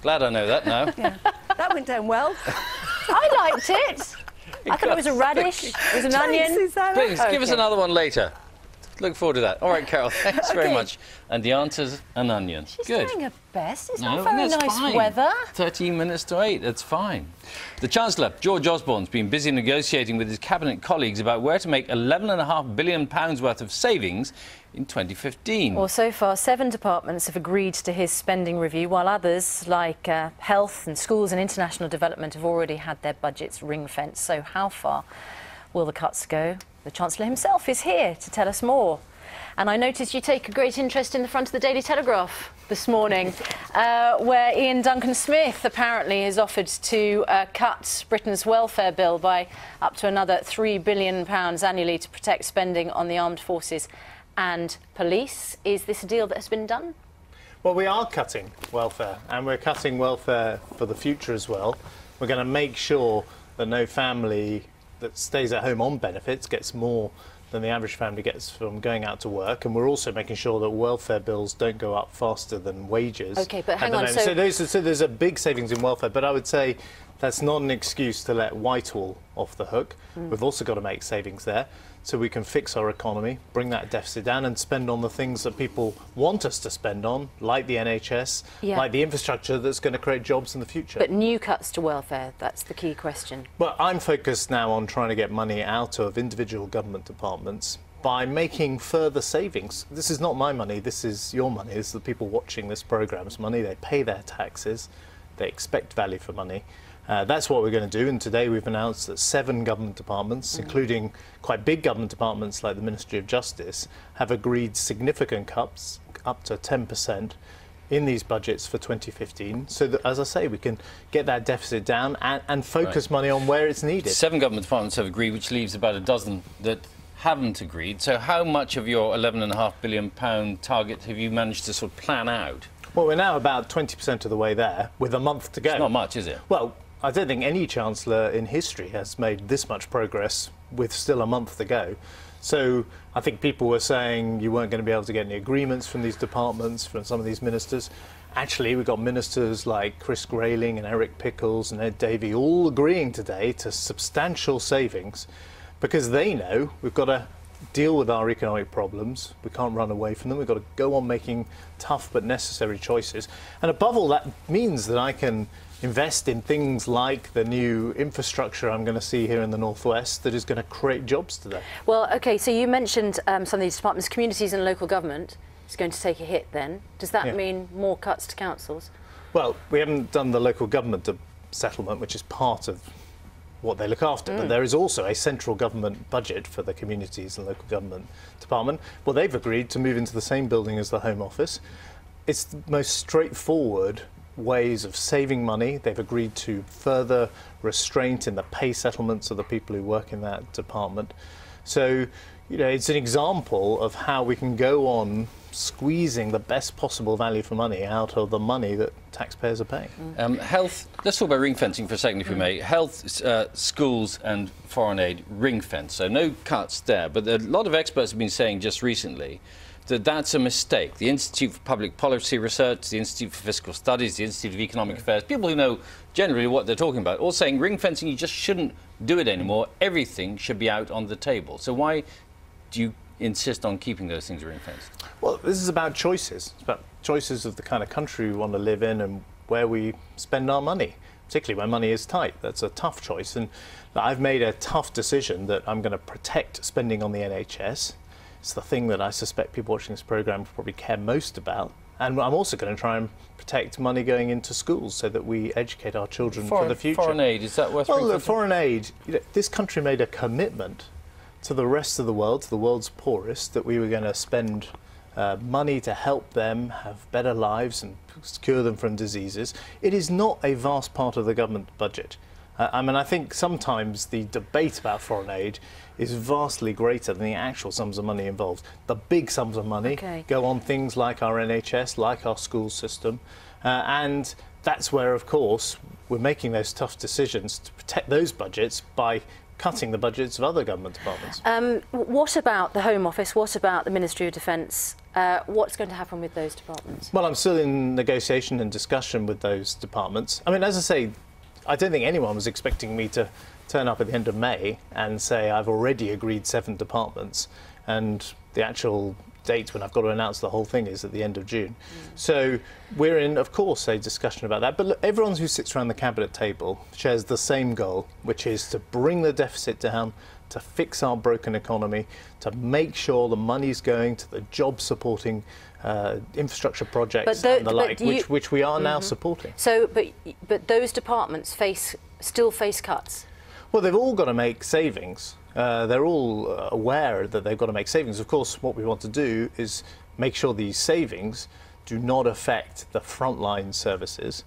Glad I know that now. Yeah. That went down well. I liked it. I thought it was a radish, it was an onion. Susanna. Please, give us another one later. Look forward to that. All right, Carol, thanks very much. And the answer's an onion. She's Good. doing her best. It's No, not very that's nice fine. weather. 13 minutes to 8, that's fine. The Chancellor, George Osbourne, has been busy negotiating with his cabinet colleagues about where to make £11.5 billion worth of savings in 2015. Well, so far, 7 departments have agreed to his spending review, while others, like health and schools and international development, have already had their budgets ring-fenced. So how far will the cuts go? The Chancellor himself is here to tell us more. And I noticed you take a great interest in the front of the Daily Telegraph this morning, where Ian Duncan-Smith apparently has offered to cut Britain's welfare bill by up to another £3 billion annually to protect spending on the armed forces and police. Is this a deal that has been done? Well, we are cutting welfare, and we're cutting welfare for the future as well. We're going to make sure that no family that stays at home on benefits gets more than the average family gets from going out to work, and we're also making sure that welfare bills don't go up faster than wages. OK, but hang on, so there's a big savings in welfare, but I would say that's not an excuse to let Whitehall off the hook. We've also got to make savings there so we can fix our economy, bring that deficit down and spend on the things that people want us to spend on, like the NHS, like the infrastructure that's going to create jobs in the future. But new cuts to welfare, that's the key question. Well, I'm focused now on trying to get money out of individual government departments by making further savings. This is not my money, this is your money. This is the people watching this programme's money. They pay their taxes, they expect value for money. That's what we're going to do, and today we've announced that 7 government departments, including quite big government departments like the Ministry of Justice, have agreed significant cuts, up to 10%, in these budgets for 2015, so that, as I say, we can get that deficit down and focus money on where it's needed. 7 government departments have agreed, which leaves about a dozen that haven't agreed. So how much of your £11.5 billion target have you managed to sort of plan out? Well, we're now about 20% of the way there, with a month to go. It's not much, is it? Well, I don't think any Chancellor in history has made this much progress with still a month to go. So I think people were saying you weren't going to be able to get any agreements from these departments, from some of these ministers. Actually, we've got ministers like Chris Grayling and Eric Pickles and Ed Davey all agreeing today to substantial savings because they know we've got to deal with our economic problems. We can't run away from them. We've got to go on making tough but necessary choices. And above all, that means that I can invest in things like the new infrastructure I'm going to see here in the northwest that is going to create jobs today. Well, OK, so you mentioned some of these departments, communities and local government is going to take a hit then. Does that mean more cuts to councils? Well, we haven't done the local government settlement, which is part of what they look after, but there is also a central government budget for the communities and local government department. Well, they've agreed to move into the same building as the Home Office. It's the most straightforward ways of saving money. They've agreed to further restraint in the pay settlements of the people who work in that department. So, you know, it's an example of how we can go on squeezing the best possible value for money out of the money that taxpayers are paying. Health, let's talk about ring fencing for a second, if we may. Health, schools and foreign aid ring fence, so no cuts there. But a lot of experts have been saying just recently that that's a mistake. The Institute for Public Policy Research, the Institute for Fiscal Studies, the Institute of Economic Affairs, people who know generally what they're talking about, all saying ring fencing, you just shouldn't do it anymore. Everything should be out on the table. So why do you insist on keeping those things ring fenced? Well, this is about choices. It's about choices of the kind of country we want to live in and where we spend our money, particularly when money is tight. That's a tough choice. And I've made a tough decision that I'm going to protect spending on the NHS. It's the thing that I suspect people watching this programme probably care most about. And I'm also going to try and protect money going into schools so that we educate our children for the future. Foreign aid, is that worth? Well, look, foreign aid, you know, this country made a commitment to the rest of the world, to the world's poorest, that we were going to spend money to help them have better lives and cure them from diseases. It is not a vast part of the government budget. I mean, I think sometimes the debate about foreign aid is vastly greater than the actual sums of money involved. The big sums of money go on things like our NHS, like our school system, and that's where, of course, we're making those tough decisions to protect those budgets by cutting the budgets of other government departments. What about the Home Office? What about the Ministry of Defence? What's going to happen with those departments? Well, I'm still in negotiation and discussion with those departments. I mean, as I say, I don't think anyone was expecting me to turn up at the end of May and say I've already agreed 7 departments, and the actual date when I've got to announce the whole thing is at the end of June. So we're in, of course, a discussion about that. But look, everyone who sits around the cabinet table shares the same goal, which is to bring the deficit down, to fix our broken economy, to make sure the money's going to the job-supporting infrastructure projects and the like, which we are now supporting. So, but those departments still face cuts. Well, they've all got to make savings. They're all aware that they've got to make savings. Of course, what we want to do is make sure these savings do not affect the frontline services.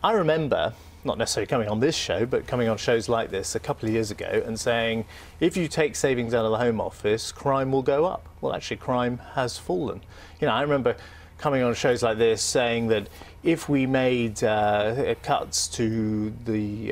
I remember, not necessarily coming on this show, but coming on shows like this a couple of years ago and saying, if you take savings out of the Home Office, crime will go up. Well, actually, crime has fallen. You know, I remember coming on shows like this saying that if we made cuts to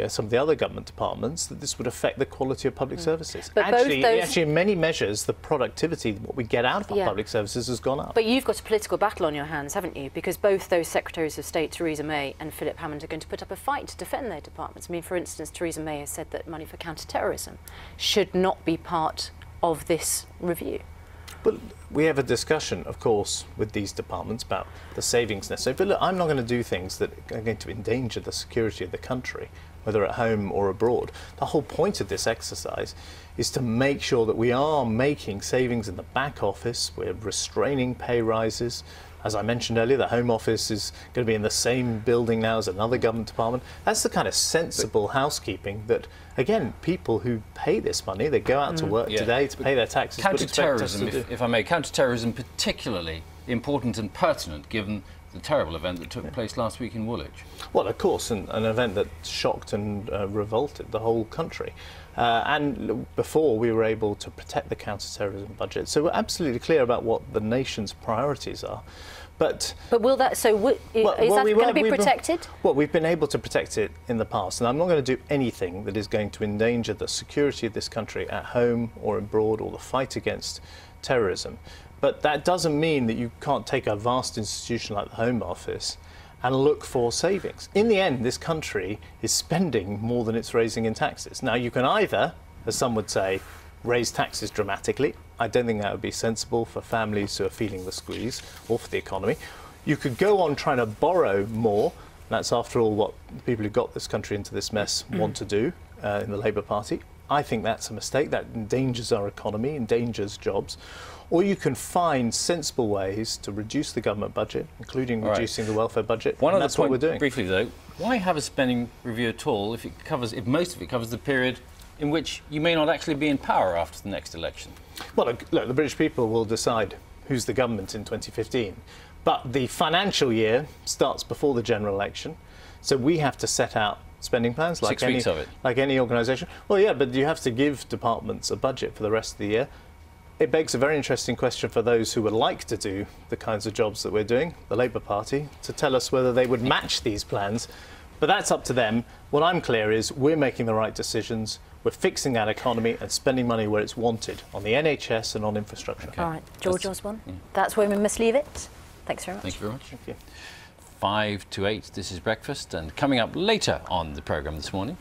some of the other government departments, that this would affect the quality of public services. But actually, in many measures, the productivity, what we get out of our public services has gone up. But you've got a political battle on your hands, haven't you? Because both those Secretaries of State, Theresa May and Philip Hammond, are going to put up a fight to defend their departments. I mean, for instance, Theresa May has said that money for counter-terrorism should not be part of this review. But we have a discussion, of course, with these departments about the savings necessary. But look, I'm not going to do things that are going to endanger the security of the country, whether at home or abroad. The whole point of this exercise is to make sure that we are making savings in the back office. We're restraining pay rises. As I mentioned earlier, the Home Office is going to be in the same building now as another government department. That's the kind of sensible housekeeping that, again, people who pay this money, they go out to work today to pay their taxes. Counter-terrorism, if I may, counter-terrorism particularly important and pertinent given the terrible event that took place last week in Woolwich. Well, of course, an event that shocked and revolted the whole country. And before, we were able to protect the counter-terrorism budget. So we're absolutely clear about what the nation's priorities are. But will that, is that going to be protected? Well, we've been able to protect it in the past, and I'm not going to do anything that is going to endanger the security of this country at home or abroad, or the fight against terrorism. But that doesn't mean that you can't take a vast institution like the Home Office and look for savings. In the end, this country is spending more than it's raising in taxes. Now, you can either, as some would say, raise taxes dramatically. I don't think that would be sensible for families who are feeling the squeeze or for the economy. You could go on trying to borrow more. That's, after all, what the people who got this country into this mess want to do in the Labour Party. I think that's a mistake. That endangers our economy, endangers jobs. Or you can find sensible ways to reduce the government budget, including reducing the welfare budget. One and that's what we're doing. Briefly, though, why have a spending review at all if most of it covers the period in which you may not actually be in power after the next election? Well, look, the British people will decide who's the government in 2015. But the financial year starts before the general election, so we have to set out spending plans like 6 weeks of it. Like any organisation. Well, yeah, but you have to give departments a budget for the rest of the year. It begs a very interesting question for those who would like to do the kinds of jobs that we're doing, the Labour Party, to tell us whether they would match these plans. But that's up to them. What I'm clear is we're making the right decisions. We're fixing that economy and spending money where it's wanted, on the NHS and on infrastructure. Okay. All right, George Osbourne, that's where we must leave it. Thanks very much. Thank you very much. Thank you. 5 to 8, this is Breakfast, and coming up later on the programme this morning,